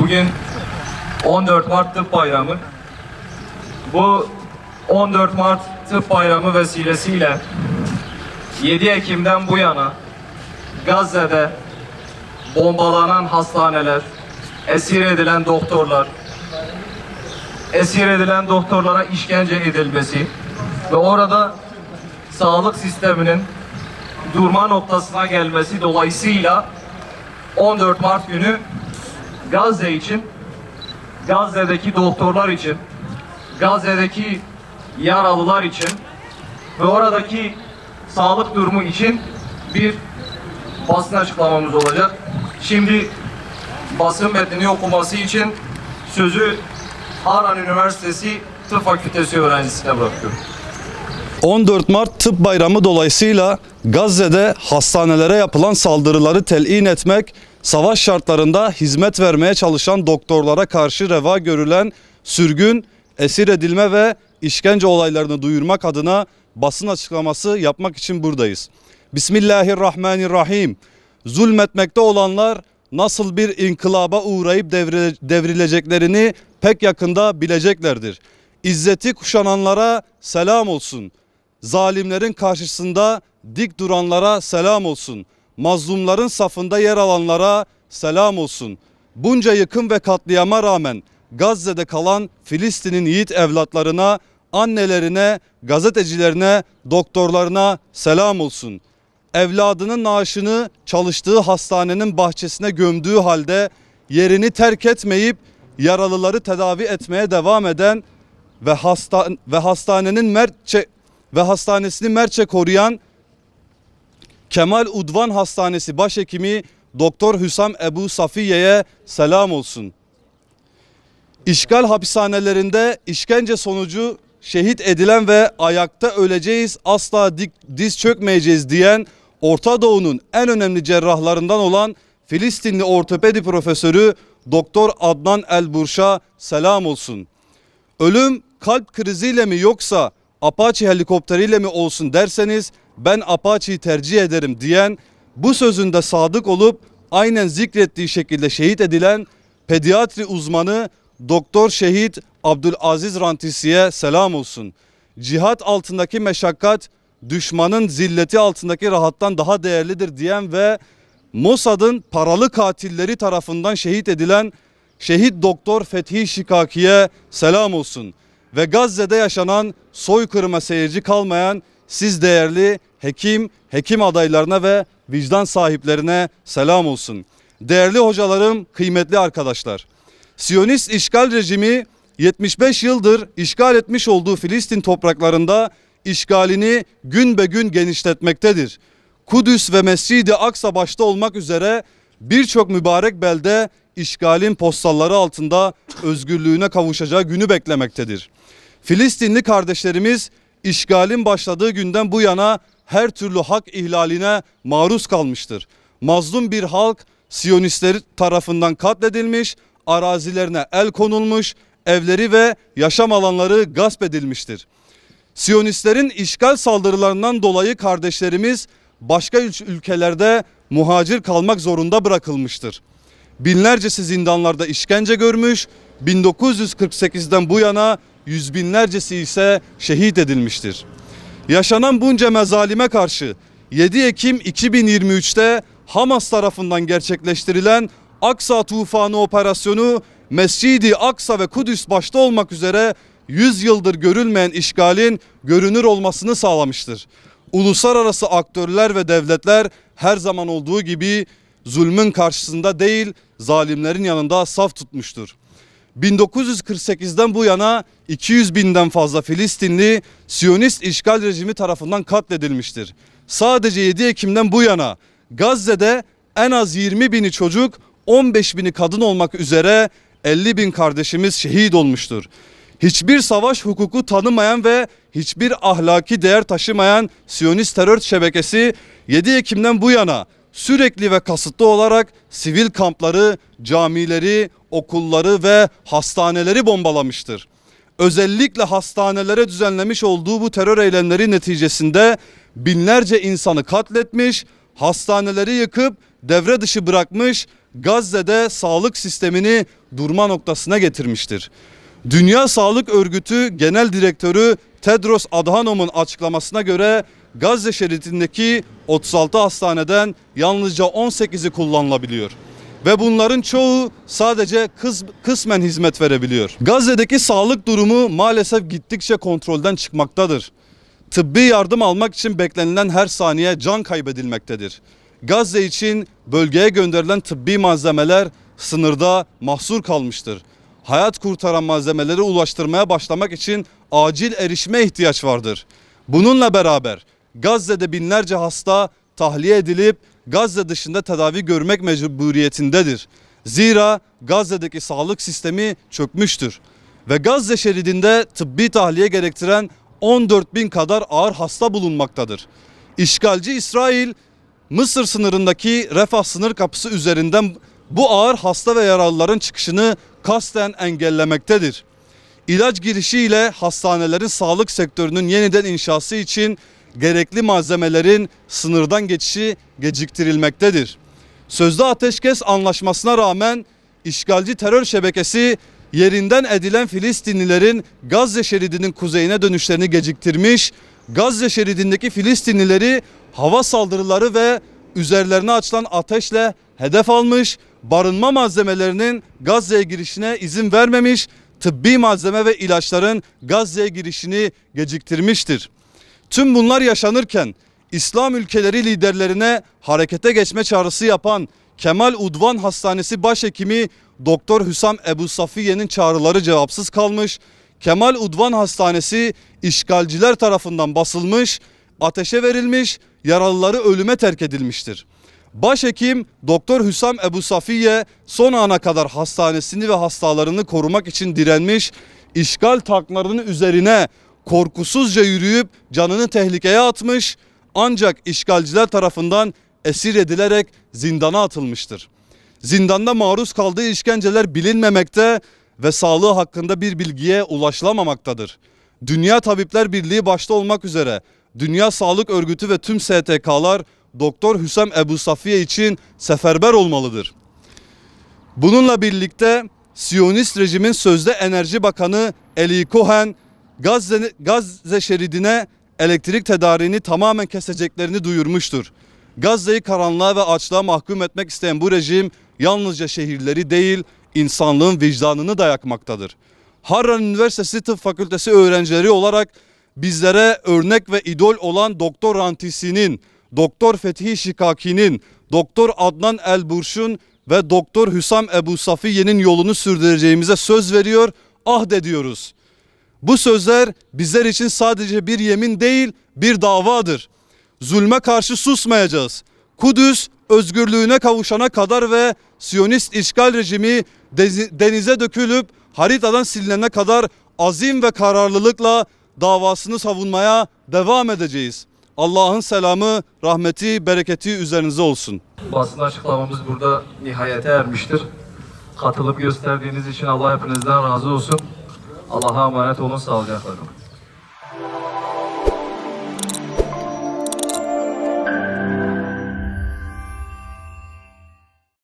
Bugün 14 Mart Tıp Bayramı. Bu 14 Mart Tıp Bayramı vesilesiyle 7 Ekim'den bu yana Gazze'de bombalanan hastaneler, esir edilen doktorlara işkence edilmesi ve orada sağlık sisteminin durma noktasına gelmesi dolayısıyla 14 Mart günü Gazze için, Gazze'deki doktorlar için, Gazze'deki yaralılar için ve oradaki sağlık durumu için bir basın açıklamamız olacak. Şimdi basın metnini okuması için sözü Harran Üniversitesi Tıp Fakültesi öğrencisine bırakıyorum. 14 Mart Tıp Bayramı dolayısıyla Gazze'de hastanelere yapılan saldırıları telin etmek, savaş şartlarında hizmet vermeye çalışan doktorlara karşı reva görülen sürgün, esir edilme ve işkence olaylarını duyurmak adına basın açıklaması yapmak için buradayız. Bismillahirrahmanirrahim. Zulmetmekte olanlar nasıl bir inkılaba uğrayıp devrileceklerini pek yakında bileceklerdir. İzzeti kuşananlara selam olsun. Zalimlerin karşısında dik duranlara selam olsun. Mazlumların safında yer alanlara selam olsun. Bunca yıkım ve katliama rağmen Gazze'de kalan Filistin'in yiğit evlatlarına, annelerine, gazetecilerine, doktorlarına selam olsun. Evladının naaşını çalıştığı hastanenin bahçesine gömdüğü halde yerini terk etmeyip yaralıları tedavi etmeye devam eden ve hastanesini mertçe koruyan Kemal Udvan Hastanesi Başhekimi Doktor Hüsam Ebu Safiye'ye selam olsun. İşgal hapishanelerinde işkence sonucu şehit edilen ve ayakta öleceğiz, asla diz çökmeyeceğiz diyen Orta Doğu'nun en önemli cerrahlarından olan Filistinli ortopedi profesörü Doktor Adnan El-Burş'a selam olsun. Ölüm kalp kriziyle mi yoksa Apache helikopteriyle mi olsun derseniz ben Apache'yi tercih ederim diyen, bu sözünde sadık olup aynen zikrettiği şekilde şehit edilen pediatri uzmanı Doktor Şehit Abdülaziz Rantisi'ye selam olsun. Cihat altındaki meşakkat düşmanın zilleti altındaki rahattan daha değerlidir diyen ve Mossad'ın paralı katilleri tarafından şehit edilen Şehit Doktor Fethi Şikaki'ye selam olsun. Ve Gazze'de yaşanan soykırıma seyirci kalmayan siz değerli hekim adaylarına ve vicdan sahiplerine selam olsun. Değerli hocalarım, kıymetli arkadaşlar. Siyonist işgal rejimi 75 yıldır işgal etmiş olduğu Filistin topraklarında işgalini gün be gün genişletmektedir. Kudüs ve Mescid-i Aksa başta olmak üzere birçok mübarek belde işgalin postalları altında özgürlüğüne kavuşacağı günü beklemektedir. Filistinli kardeşlerimiz işgalin başladığı günden bu yana her türlü hak ihlaline maruz kalmıştır. Mazlum bir halk Siyonistler tarafından katledilmiş, arazilerine el konulmuş, evleri ve yaşam alanları gasp edilmiştir. Siyonistlerin işgal saldırılarından dolayı kardeşlerimiz başka ülkelerde muhacir kalmak zorunda bırakılmıştır. Binlercesi zindanlarda işkence görmüş, 1948'den bu yana yüz binlercesi ise şehit edilmiştir. Yaşanan bunca mezalime karşı 7 Ekim 2023'te Hamas tarafından gerçekleştirilen Aksa Tufanı operasyonu Mescid-i Aksa ve Kudüs başta olmak üzere 100 yıldır görülmeyen işgalin görünür olmasını sağlamıştır. Uluslararası aktörler ve devletler her zaman olduğu gibi zulmün karşısında değil, zalimlerin yanında saf tutmuştur. 1948'den bu yana 200 binden fazla Filistinli Siyonist işgal rejimi tarafından katledilmiştir. Sadece 7 Ekim'den bu yana Gazze'de en az 20 bini çocuk, 15 bini kadın olmak üzere 50 bin kardeşimiz şehit olmuştur. Hiçbir savaş hukuku tanımayan ve hiçbir ahlaki değer taşımayan Siyonist terör şebekesi 7 Ekim'den bu yana sürekli ve kasıtlı olarak sivil kampları, camileri, okulları ve hastaneleri bombalamıştır. Özellikle hastanelere düzenlemiş olduğu bu terör eylemleri neticesinde binlerce insanı katletmiş, hastaneleri yıkıp devre dışı bırakmış, Gazze'de sağlık sistemini durma noktasına getirmiştir. Dünya Sağlık Örgütü Genel Direktörü Tedros Adhanom'un açıklamasına göre Gazze şeridindeki 36 hastaneden yalnızca 18'i kullanılabiliyor. Ve bunların çoğu sadece kısmen hizmet verebiliyor. Gazze'deki sağlık durumu maalesef gittikçe kontrolden çıkmaktadır. Tıbbi yardım almak için beklenilen her saniye can kaybedilmektedir. Gazze için bölgeye gönderilen tıbbi malzemeler sınırda mahsur kalmıştır. Hayat kurtaran malzemeleri ulaştırmaya başlamak için acil erişime ihtiyaç vardır. Bununla beraber Gazze'de binlerce hasta tahliye edilip Gazze dışında tedavi görmek mecburiyetindedir. Zira Gazze'deki sağlık sistemi çökmüştür. Ve Gazze şeridinde tıbbi tahliye gerektiren 14.000 kadar ağır hasta bulunmaktadır. İşgalci İsrail, Mısır sınırındaki Refah sınır kapısı üzerinden bu ağır hasta ve yaralıların çıkışını kasten engellemektedir. İlaç girişiyle hastanelerin sağlık sektörünün yeniden inşası için gerekli malzemelerin sınırdan geçişi geciktirilmektedir. Sözde ateşkes anlaşmasına rağmen işgalci terör şebekesi yerinden edilen Filistinlilerin Gazze şeridinin kuzeyine dönüşlerini geciktirmiş, Gazze şeridindeki Filistinlileri hava saldırıları ve üzerlerine açılan ateşle hedef almış, barınma malzemelerinin Gazze'ye girişine izin vermemiş, tıbbi malzeme ve ilaçların Gazze'ye girişini geciktirmiştir. Tüm bunlar yaşanırken İslam ülkeleri liderlerine harekete geçme çağrısı yapan Kemal Udvan Hastanesi Başhekimi Doktor Hüsam Ebu Safiye'nin çağrıları cevapsız kalmış. Kemal Udvan Hastanesi işgalciler tarafından basılmış, ateşe verilmiş, yaralıları ölüme terk edilmiştir. Başhekim Doktor Hüsam Ebu Safiye son ana kadar hastanesini ve hastalarını korumak için direnmiş, işgal tanklarının üzerine korkusuzca yürüyüp canını tehlikeye atmış, ancak işgalciler tarafından esir edilerek zindana atılmıştır. Zindanda maruz kaldığı işkenceler bilinmemekte ve sağlığı hakkında bir bilgiye ulaşılamamaktadır. Dünya Tabipler Birliği başta olmak üzere Dünya Sağlık Örgütü ve tüm STK'lar Doktor Hüsam Ebu Safiye için seferber olmalıdır. Bununla birlikte Siyonist rejimin sözde Enerji Bakanı Eli Cohen, Gazze şeridine elektrik tedariğini tamamen keseceklerini duyurmuştur. Gazze'yi karanlığa ve açlığa mahkum etmek isteyen bu rejim yalnızca şehirleri değil, insanlığın vicdanını da yakmaktadır. Harran Üniversitesi Tıp Fakültesi öğrencileri olarak bizlere örnek ve idol olan Doktor Rantisi'nin, Doktor Fethi Şikaki'nin, Doktor Adnan Elburş'un ve Doktor Hüsam Ebu Safiye'nin yolunu sürdüreceğimize söz veriyor, ahdediyoruz. Bu sözler bizler için sadece bir yemin değil, bir davadır. Zulme karşı susmayacağız. Kudüs özgürlüğüne kavuşana kadar ve Siyonist işgal rejimi denize dökülüp haritadan silinene kadar azim ve kararlılıkla davasını savunmaya devam edeceğiz. Allah'ın selamı, rahmeti, bereketi üzerinize olsun. Basın açıklamamız burada nihayete ermiştir. Katılıp gösterdiğiniz için Allah hepinizden razı olsun. Allah'a emanet olun, sağlıcakla kalın.